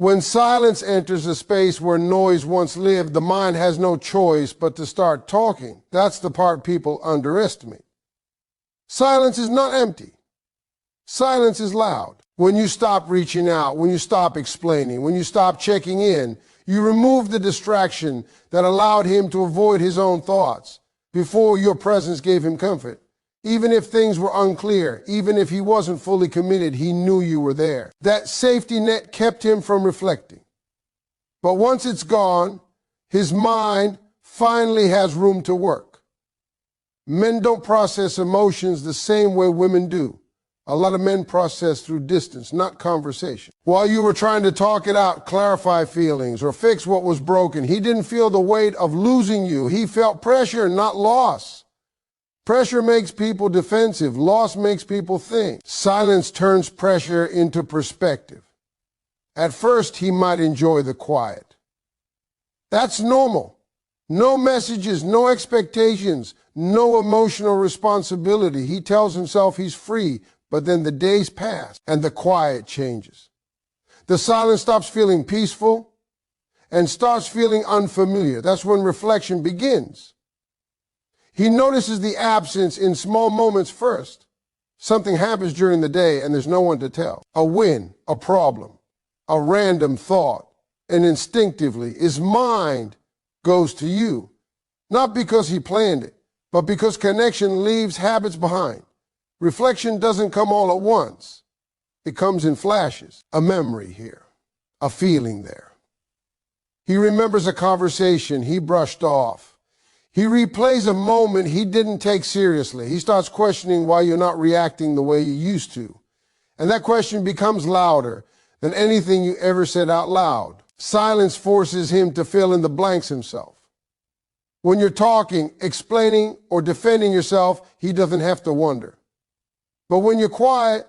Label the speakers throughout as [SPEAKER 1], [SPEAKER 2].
[SPEAKER 1] When silence enters a space where noise once lived, the mind has no choice but to start talking. That's the part people underestimate. Silence is not empty. Silence is loud. When you stop reaching out, when you stop explaining, when you stop checking in, you remove the distraction that allowed him to avoid his own thoughts before your presence gave him comfort. Even if things were unclear, even if he wasn't fully committed, he knew you were there. That safety net kept him from reflecting. But once it's gone, his mind finally has room to work. Men don't process emotions the same way women do. A lot of men process through distance, not conversation. While you were trying to talk it out, clarify feelings, or fix what was broken, he didn't feel the weight of losing you. He felt pressure, not loss. Pressure makes people defensive. Loss makes people think. Silence turns pressure into perspective. At first, he might enjoy the quiet. That's normal. No messages, no expectations, no emotional responsibility. He tells himself he's free, but then the days pass and the quiet changes. The silence stops feeling peaceful and starts feeling unfamiliar. That's when reflection begins. He notices the absence in small moments first. Something happens during the day and there's no one to tell. A win, a problem, a random thought, and instinctively his mind goes to you. Not because he planned it, but because connection leaves habits behind. Reflection doesn't come all at once. It comes in flashes. A memory here, a feeling there. He remembers a conversation he brushed off. He replays a moment he didn't take seriously. He starts questioning why you're not reacting the way you used to. And that question becomes louder than anything you ever said out loud. Silence forces him to fill in the blanks himself. When you're talking, explaining, or defending yourself, he doesn't have to wonder. But when you're quiet,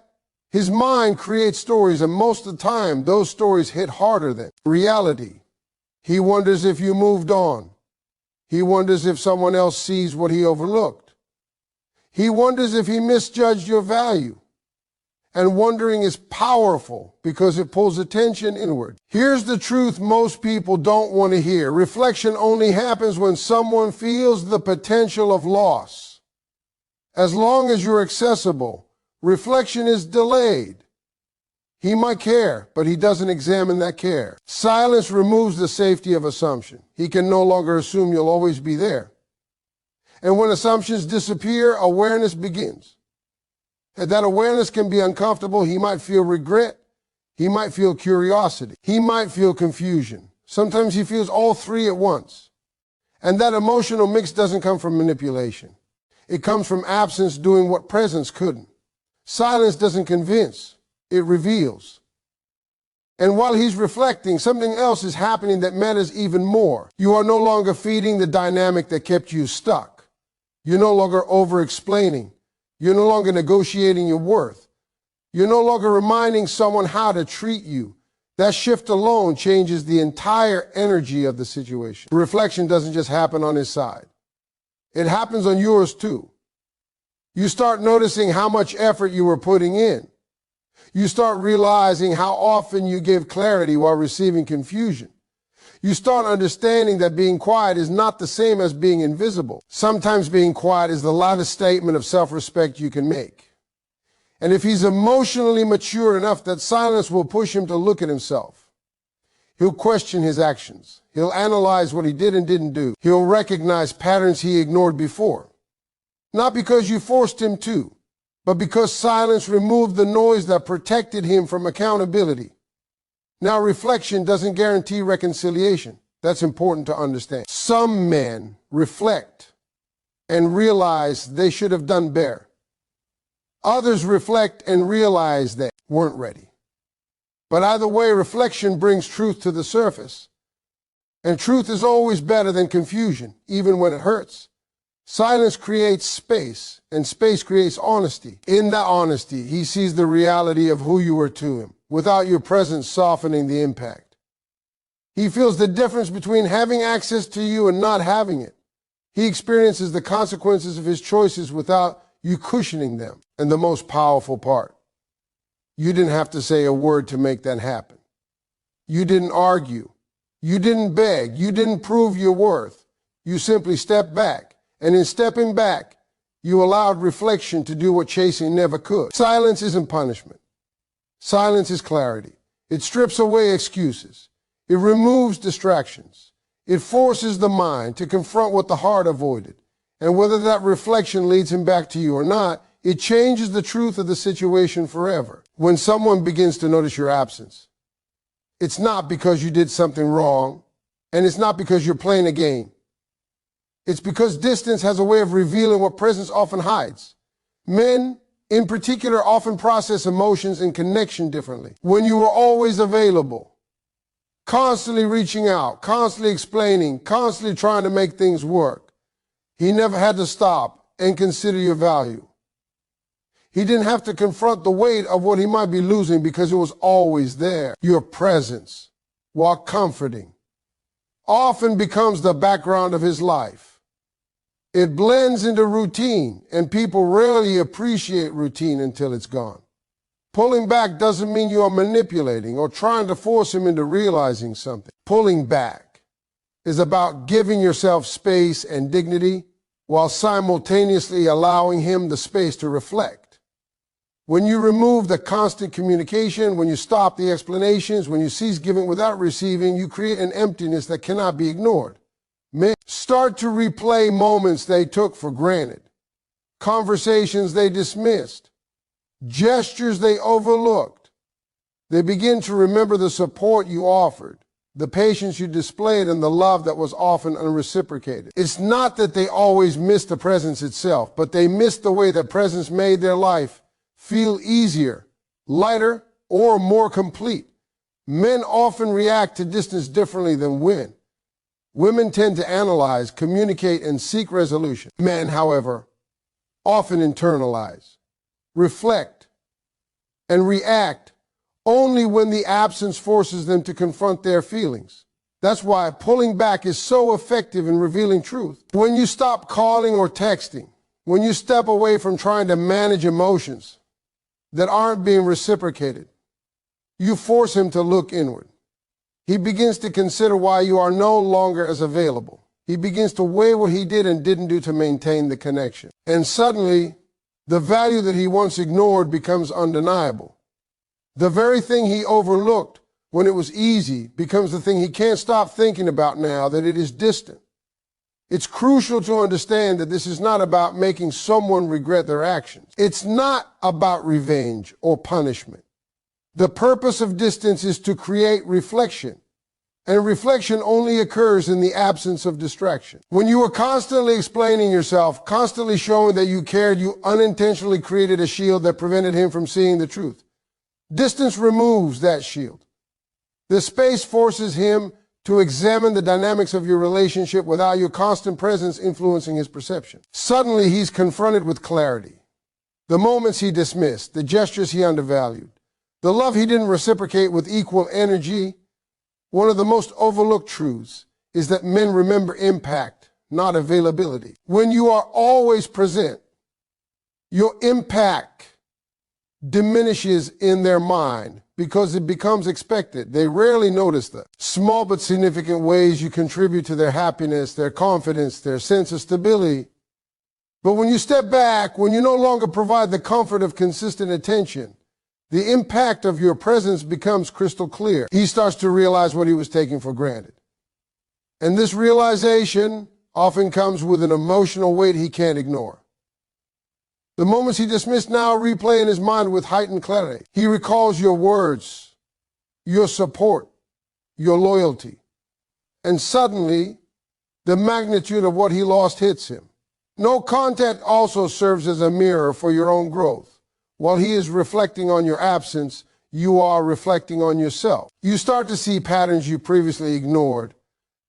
[SPEAKER 1] his mind creates stories, and most of the time, those stories hit harder than reality. He wonders if you moved on. He wonders if someone else sees what he overlooked. He wonders if he misjudged your value. And wondering is powerful because it pulls attention inward. Here's the truth most people don't want to hear. Reflection only happens when someone feels the potential of loss. As long as you're accessible, reflection is delayed. He might care, but he doesn't examine that care. Silence removes the safety of assumption. He can no longer assume you'll always be there. And when assumptions disappear, awareness begins. And that awareness can be uncomfortable. He might feel regret. He might feel curiosity. He might feel confusion. Sometimes he feels all three at once. And that emotional mix doesn't come from manipulation. It comes from absence doing what presence couldn't. Silence doesn't convince. It reveals. And while he's reflecting, something else is happening that matters even more. You are no longer feeding the dynamic that kept you stuck. You're no longer over-explaining. You're no longer negotiating your worth. You're no longer reminding someone how to treat you. That shift alone changes the entire energy of the situation. Reflection doesn't just happen on his side. It happens on yours too. You start noticing how much effort you were putting in. You start realizing how often you give clarity while receiving confusion. You start understanding that being quiet is not the same as being invisible. Sometimes being quiet is the loudest statement of self-respect you can make. And if he's emotionally mature enough, that silence will push him to look at himself. He'll question his actions. He'll analyze what he did and didn't do. He'll recognize patterns he ignored before. Not because you forced him to, but because silence removed the noise that protected him from accountability. Now, reflection doesn't guarantee reconciliation. That's important to understand. Some men reflect and realize they should have done better. Others reflect and realize they weren't ready. But either way, reflection brings truth to the surface. And truth is always better than confusion, even when it hurts. Silence creates space, and space creates honesty. In that honesty, he sees the reality of who you were to him, without your presence softening the impact. He feels the difference between having access to you and not having it. He experiences the consequences of his choices without you cushioning them. And the most powerful part, you didn't have to say a word to make that happen. You didn't argue. You didn't beg. You didn't prove your worth. You simply stepped back. And in stepping back, you allowed reflection to do what chasing never could. Silence isn't punishment. Silence is clarity. It strips away excuses. It removes distractions. It forces the mind to confront what the heart avoided. And whether that reflection leads him back to you or not, it changes the truth of the situation forever. When someone begins to notice your absence, it's not because you did something wrong, and it's not because you're playing a game. It's because distance has a way of revealing what presence often hides. Men, in particular, often process emotions and connection differently. When you were always available, constantly reaching out, constantly explaining, constantly trying to make things work, he never had to stop and consider your value. He didn't have to confront the weight of what he might be losing because it was always there. Your presence, while comforting, often becomes the background of his life. It blends into routine, and people rarely appreciate routine until it's gone. Pulling back doesn't mean you are manipulating or trying to force him into realizing something. Pulling back is about giving yourself space and dignity while simultaneously allowing him the space to reflect. When you remove the constant communication, when you stop the explanations, when you cease giving without receiving, you create an emptiness that cannot be ignored. Men start to replay moments they took for granted, conversations they dismissed, gestures they overlooked. They begin to remember the support you offered, the patience you displayed, and the love that was often unreciprocated. It's not that they always missed the presence itself, but they missed the way that presence made their life feel easier, lighter, or more complete. Men often react to distance differently than women. Women tend to analyze, communicate, and seek resolution. Men, however, often internalize, reflect, and react only when the absence forces them to confront their feelings. That's why pulling back is so effective in revealing truth. When you stop calling or texting, when you step away from trying to manage emotions that aren't being reciprocated, you force him to look inward. He begins to consider why you are no longer as available. He begins to weigh what he did and didn't do to maintain the connection. And suddenly, the value that he once ignored becomes undeniable. The very thing he overlooked when it was easy becomes the thing he can't stop thinking about now that it is distant. It's crucial to understand that this is not about making someone regret their actions. It's not about revenge or punishment. The purpose of distance is to create reflection, and reflection only occurs in the absence of distraction. When you are constantly explaining yourself, constantly showing that you cared, you unintentionally created a shield that prevented him from seeing the truth. Distance removes that shield. The space forces him to examine the dynamics of your relationship without your constant presence influencing his perception. Suddenly, he's confronted with clarity. The moments he dismissed, the gestures he undervalued, the love he didn't reciprocate with equal energy. One of the most overlooked truths is that men remember impact, not availability. When you are always present, your impact diminishes in their mind because it becomes expected. They rarely notice the small but significant ways you contribute to their happiness, their confidence, their sense of stability. But when you step back, when you no longer provide the comfort of consistent attention, the impact of your presence becomes crystal clear. He starts to realize what he was taking for granted. And this realization often comes with an emotional weight he can't ignore. The moments he dismissed now replay in his mind with heightened clarity. He recalls your words, your support, your loyalty. And suddenly, the magnitude of what he lost hits him. No contact also serves as a mirror for your own growth. While he is reflecting on your absence, you are reflecting on yourself. You start to see patterns you previously ignored.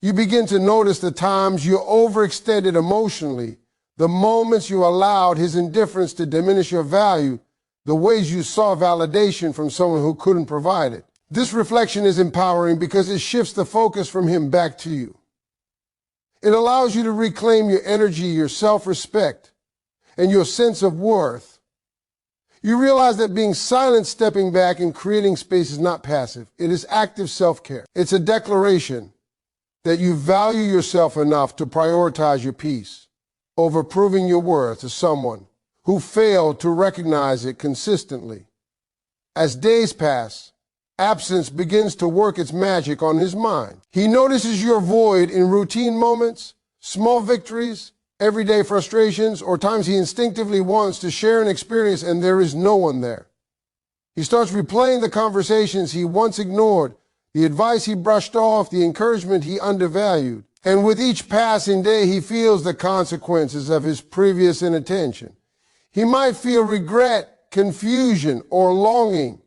[SPEAKER 1] You begin to notice the times you overextended emotionally, the moments you allowed his indifference to diminish your value, the ways you saw validation from someone who couldn't provide it. This reflection is empowering because it shifts the focus from him back to you. It allows you to reclaim your energy, your self-respect, and your sense of worth. You realize that being silent, stepping back, and creating space is not passive. It is active self-care. It's a declaration that you value yourself enough to prioritize your peace over proving your worth to someone who failed to recognize it consistently. As days pass, absence begins to work its magic on his mind. He notices your void in routine moments, small victories, everyday frustrations, or times he instinctively wants to share an experience and there is no one there. He starts replaying the conversations he once ignored, the advice he brushed off, the encouragement he undervalued. And with each passing day, he feels the consequences of his previous inattention. He might feel regret, confusion, or longing,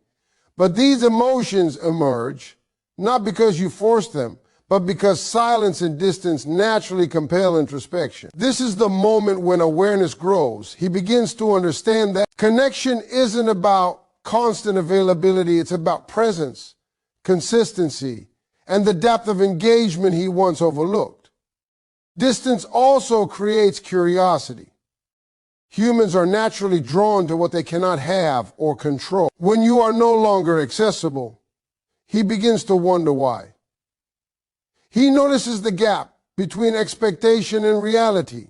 [SPEAKER 1] but these emotions emerge not because you force them, but because silence and distance naturally compel introspection. This is the moment when awareness grows. He begins to understand that connection isn't about constant availability, it's about presence, consistency, and the depth of engagement he once overlooked. Distance also creates curiosity. Humans are naturally drawn to what they cannot have or control. When you are no longer accessible, he begins to wonder why. He notices the gap between expectation and reality.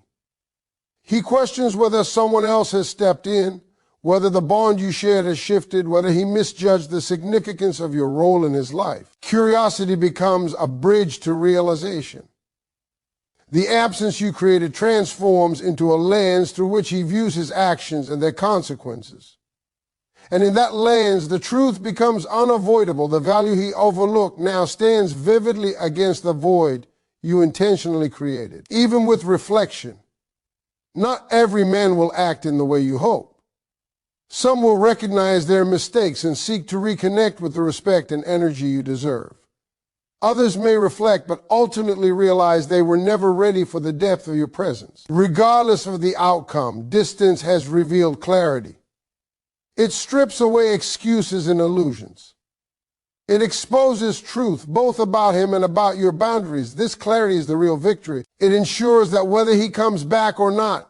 [SPEAKER 1] He questions whether someone else has stepped in, whether the bond you shared has shifted, whether he misjudged the significance of your role in his life. Curiosity becomes a bridge to realization. The absence you created transforms into a lens through which he views his actions and their consequences. And in that lens, the truth becomes unavoidable. The value he overlooked now stands vividly against the void you intentionally created. Even with reflection, not every man will act in the way you hope. Some will recognize their mistakes and seek to reconnect with the respect and energy you deserve. Others may reflect, but ultimately realize they were never ready for the depth of your presence. Regardless of the outcome, distance has revealed clarity. It strips away excuses and illusions. It exposes truth, both about him and about your boundaries. This clarity is the real victory. It ensures that whether he comes back or not,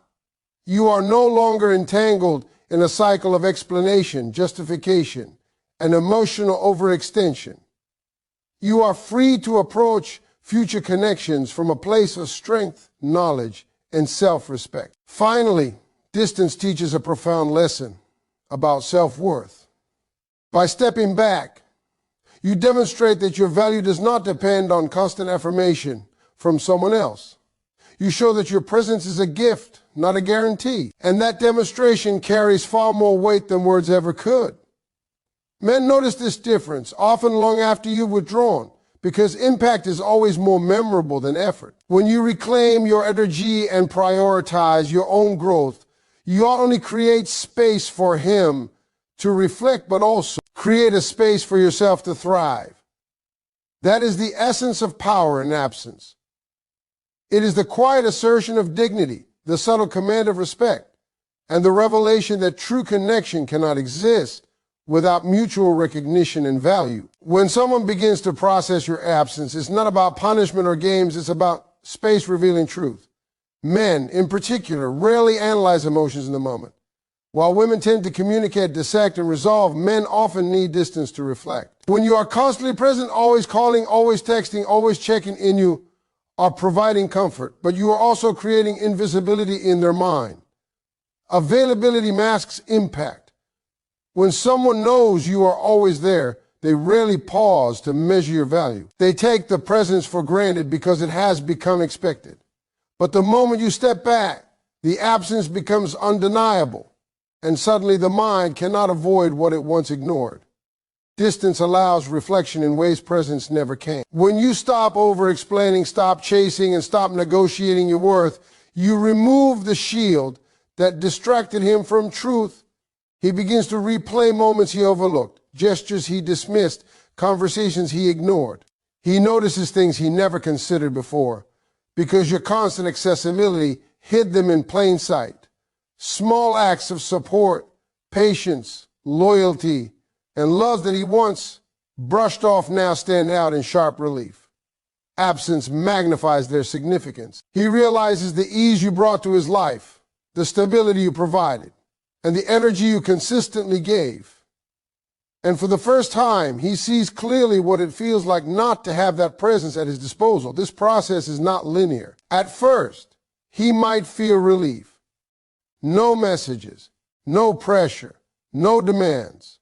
[SPEAKER 1] you are no longer entangled in a cycle of explanation, justification, and emotional overextension. You are free to approach future connections from a place of strength, knowledge, and self-respect. Finally, distance teaches a profound lesson about self-worth. By stepping back, you demonstrate that your value does not depend on constant affirmation from someone else. You show that your presence is a gift, not a guarantee, and that demonstration carries far more weight than words ever could. Men notice this difference, often long after you've withdrawn, because impact is always more memorable than effort. When you reclaim your energy and prioritize your own growth, you not only create space for him to reflect, but also create a space for yourself to thrive. That is the essence of power in absence. It is the quiet assertion of dignity, the subtle command of respect, and the revelation that true connection cannot exist without mutual recognition and value. When someone begins to process your absence, it's not about punishment or games, it's about space revealing truth. Men, in particular, rarely analyze emotions in the moment. While women tend to communicate, dissect, and resolve, men often need distance to reflect. When you are constantly present, always calling, always texting, always checking in, you are providing comfort, but you are also creating invisibility in their mind. Availability masks impact. When someone knows you are always there, they rarely pause to measure your value. They take the presence for granted because it has become expected. But the moment you step back, the absence becomes undeniable, and suddenly the mind cannot avoid what it once ignored. Distance allows reflection in ways presence never can. When you stop over-explaining, stop chasing, and stop negotiating your worth, you remove the shield that distracted him from truth. He begins to replay moments he overlooked, gestures he dismissed, conversations he ignored. He notices things he never considered before, because your constant accessibility hid them in plain sight. Small acts of support, patience, loyalty, and love that he once brushed off now stand out in sharp relief. Absence magnifies their significance. He realizes the ease you brought to his life, the stability you provided, and the energy you consistently gave. And for the first time, he sees clearly what it feels like not to have that presence at his disposal. This process is not linear. At first, he might feel relief. No messages, no pressure, no demands.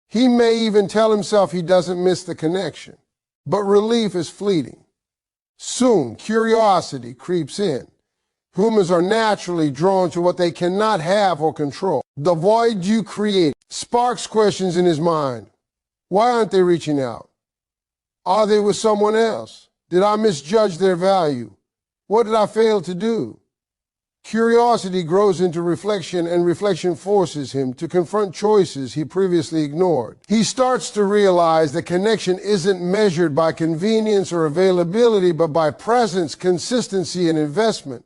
[SPEAKER 1] He may even tell himself he doesn't miss the connection. But relief is fleeting. Soon, curiosity creeps in. Humans are naturally drawn to what they cannot have or control. The void you create sparks questions in his mind. Why aren't they reaching out? Are they with someone else? Did I misjudge their value? What did I fail to do? Curiosity grows into reflection, and reflection forces him to confront choices he previously ignored. He starts to realize that connection isn't measured by convenience or availability, but by presence, consistency, and investment.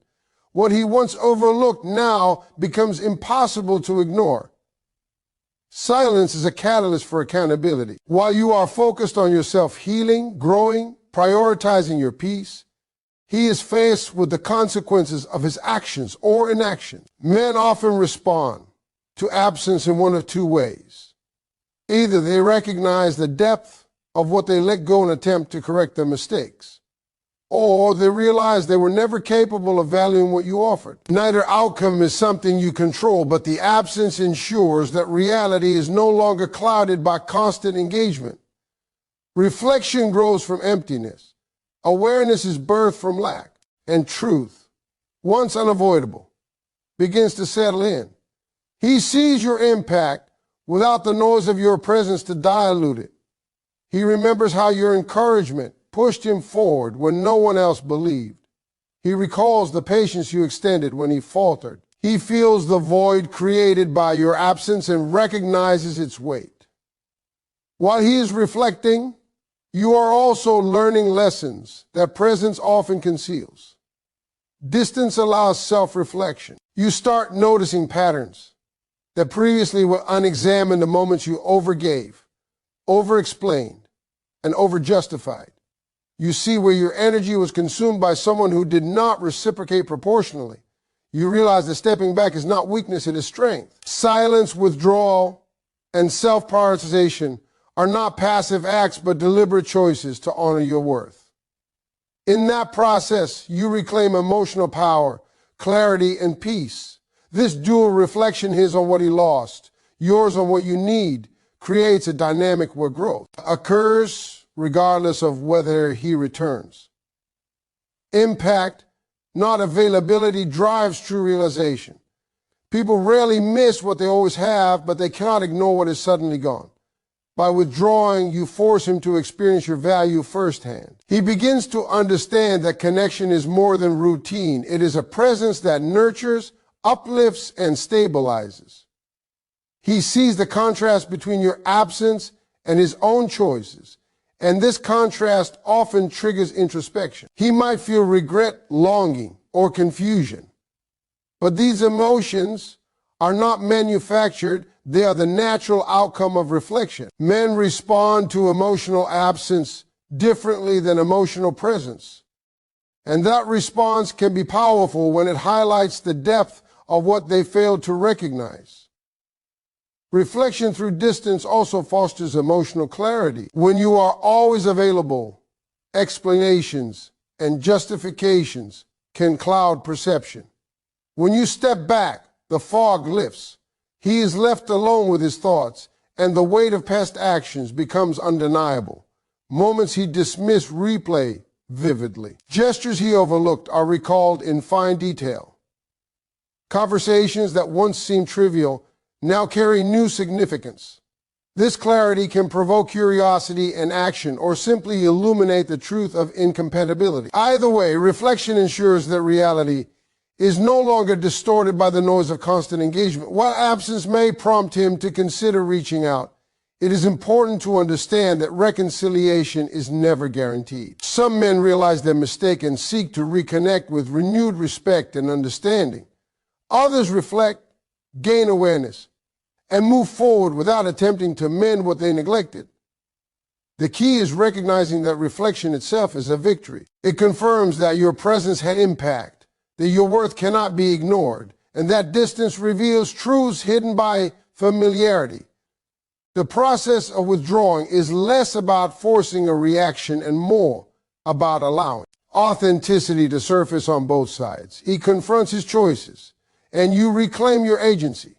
[SPEAKER 1] What he once overlooked now becomes impossible to ignore. Silence is a catalyst for accountability. While you are focused on yourself healing, growing, prioritizing your peace, he is faced with the consequences of his actions or inaction. Men often respond to absence in one of two ways. Either they recognize the depth of what they let go and attempt to correct their mistakes, or they realize they were never capable of valuing what you offered. Neither outcome is something you control, but the absence ensures that reality is no longer clouded by constant engagement. Reflection grows from emptiness. Awareness is birthed from lack, and truth, once unavoidable, begins to settle in. He sees your impact without the noise of your presence to dilute it. He remembers how your encouragement pushed him forward when no one else believed. He recalls the patience you extended when he faltered. He feels the void created by your absence and recognizes its weight. While he is reflecting, you are also learning lessons that presence often conceals. Distance allows self-reflection. You start noticing patterns that previously were unexamined, the moments you overgave, over-explained, and over-justified. You see where your energy was consumed by someone who did not reciprocate proportionally. You realize that stepping back is not weakness, it is strength. Silence, withdrawal, and self-prioritization are not passive acts, but deliberate choices to honor your worth. In that process, you reclaim emotional power, clarity, and peace. This dual reflection, his on what he lost, yours on what you need, creates a dynamic where growth occurs regardless of whether he returns. Impact, not availability, drives true realization. People rarely miss what they always have, but they cannot ignore what is suddenly gone. By withdrawing, you force him to experience your value firsthand. He begins to understand that connection is more than routine. It is a presence that nurtures, uplifts, and stabilizes. He sees the contrast between your absence and his own choices, and this contrast often triggers introspection. He might feel regret, longing, or confusion, but these emotions are not manufactured. They are the natural outcome of reflection. Men respond to emotional absence differently than emotional presence. And that response can be powerful when it highlights the depth of what they failed to recognize. Reflection through distance also fosters emotional clarity. When you are always available, explanations and justifications can cloud perception. When you step back, the fog lifts. He is left alone with his thoughts, and the weight of past actions becomes undeniable. Moments he dismissed replay vividly. Gestures he overlooked are recalled in fine detail. Conversations that once seemed trivial now carry new significance. This clarity can provoke curiosity and action, or simply illuminate the truth of incompatibility. Either way, reflection ensures that reality is no longer distorted by the noise of constant engagement. While absence may prompt him to consider reaching out, it is important to understand that reconciliation is never guaranteed. Some men realize their mistake and seek to reconnect with renewed respect and understanding. Others reflect, gain awareness, and move forward without attempting to mend what they neglected. The key is recognizing that reflection itself is a victory. It confirms that your presence had impact, that your worth cannot be ignored, and that distance reveals truths hidden by familiarity. The process of withdrawing is less about forcing a reaction and more about allowing authenticity to surface on both sides. He confronts his choices, and you reclaim your agency.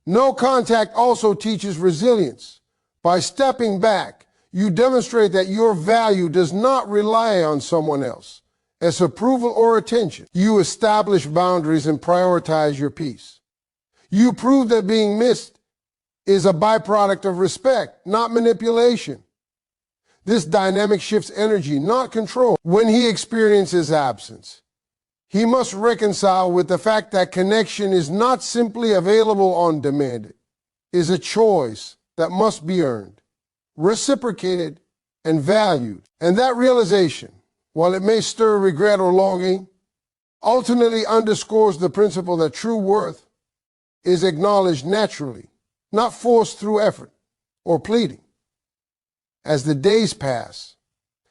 [SPEAKER 1] No contact also teaches resilience. By stepping back, you demonstrate that your value does not rely on someone else as approval or attention. You establish boundaries and prioritize your peace. You prove that being missed is a byproduct of respect, not manipulation. This dynamic shifts energy, not control. When he experiences absence, he must reconcile with the fact that connection is not simply available on demand. It is a choice that must be earned, reciprocated, and valued. And that realization, while it may stir regret or longing, ultimately underscores the principle that true worth is acknowledged naturally, not forced through effort or pleading. As the days pass,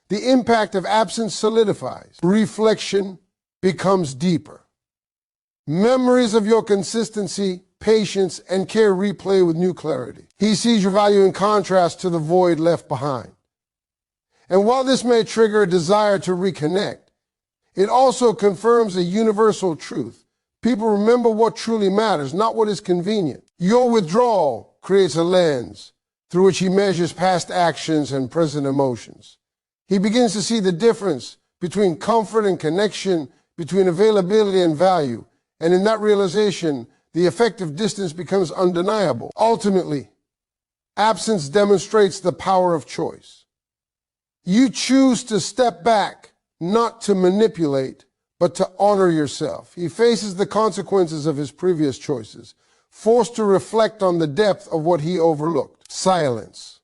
[SPEAKER 1] the impact of absence solidifies. Reflection becomes deeper. Memories of your consistency, patience, and care replay with new clarity. He sees your value in contrast to the void left behind. And while this may trigger a desire to reconnect, it also confirms a universal truth. People remember what truly matters, not what is convenient. Your withdrawal creates a lens through which he measures past actions and present emotions. He begins to see the difference between comfort and connection, between availability and value. And in that realization, the effect of distance becomes undeniable. Ultimately, absence demonstrates the power of choice. You choose to step back, not to manipulate, but to honor yourself. He faces the consequences of his previous choices, forced to reflect on the depth of what he overlooked. Silence,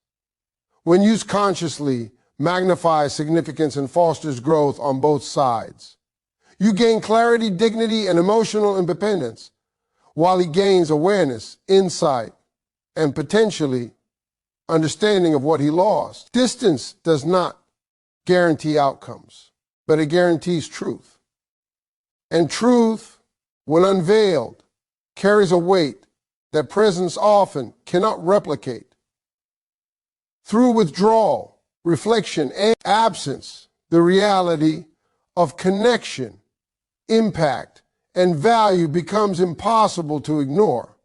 [SPEAKER 1] when used consciously, magnifies significance and fosters growth on both sides. You gain clarity, dignity, and emotional independence, while he gains awareness, insight, and potentially understanding of what he lost. Distance does not guarantee outcomes, but it guarantees truth. And truth, when unveiled, carries a weight that presence often cannot replicate. Through withdrawal, reflection, and absence, the reality of connection, impact, and value becomes impossible to ignore.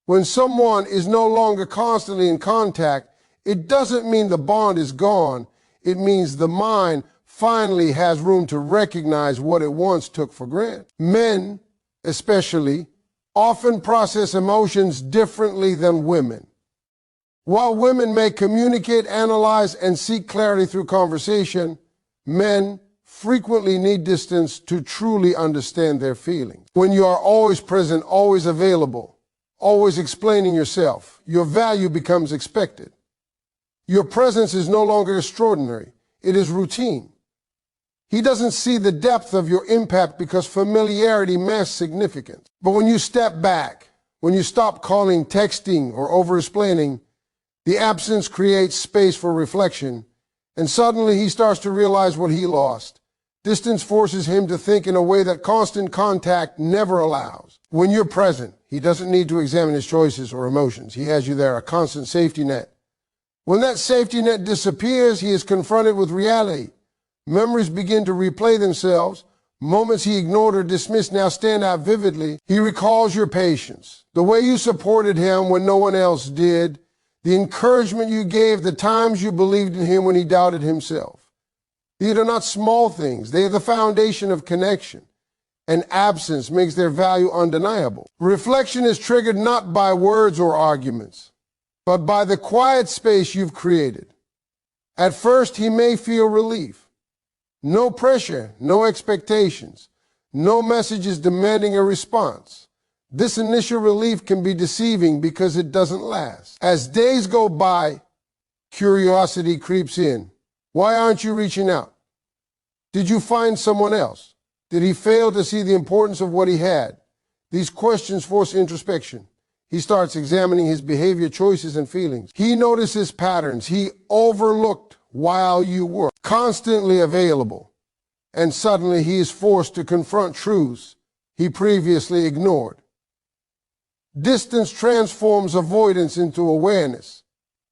[SPEAKER 1] When someone is no longer constantly in contact, it doesn't mean the bond is gone. It means the mind finally has room to recognize what it once took for granted. Men, especially, often process emotions differently than women. While women may communicate, analyze, and seek clarity through conversation, men frequently need distance to truly understand their feelings. When you are always present, always available, always explaining yourself, your value becomes expected. Your presence is no longer extraordinary. It is routine. He doesn't see the depth of your impact because familiarity masks significance. But when you step back, when you stop calling, texting, or over-explaining, the absence creates space for reflection, and suddenly he starts to realize what he lost. Distance forces him to think in a way that constant contact never allows. When you're present, he doesn't need to examine his choices or emotions. He has you there, a constant safety net. When that safety net disappears, he is confronted with reality. Memories begin to replay themselves. Moments he ignored or dismissed now stand out vividly. He recalls your patience, the way you supported him when no one else did, the encouragement you gave, the times you believed in him when he doubted himself. These are not small things. They are the foundation of connection, and absence makes their value undeniable. Reflection is triggered not by words or arguments, but by the quiet space you've created. At first, he may feel relief. No pressure, no expectations, no messages demanding a response. This initial relief can be deceiving because it doesn't last. As days go by, curiosity creeps in. Why aren't you reaching out? Did you find someone else? Did he fail to see the importance of what he had? These questions force introspection. He starts examining his behavior, choices, and feelings. He notices patterns he overlooked while you were constantly available. And suddenly he is forced to confront truths he previously ignored. Distance transforms avoidance into awareness.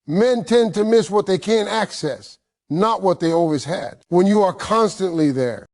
[SPEAKER 1] Men tend to miss what they can't access, not what they always had. When you are constantly there,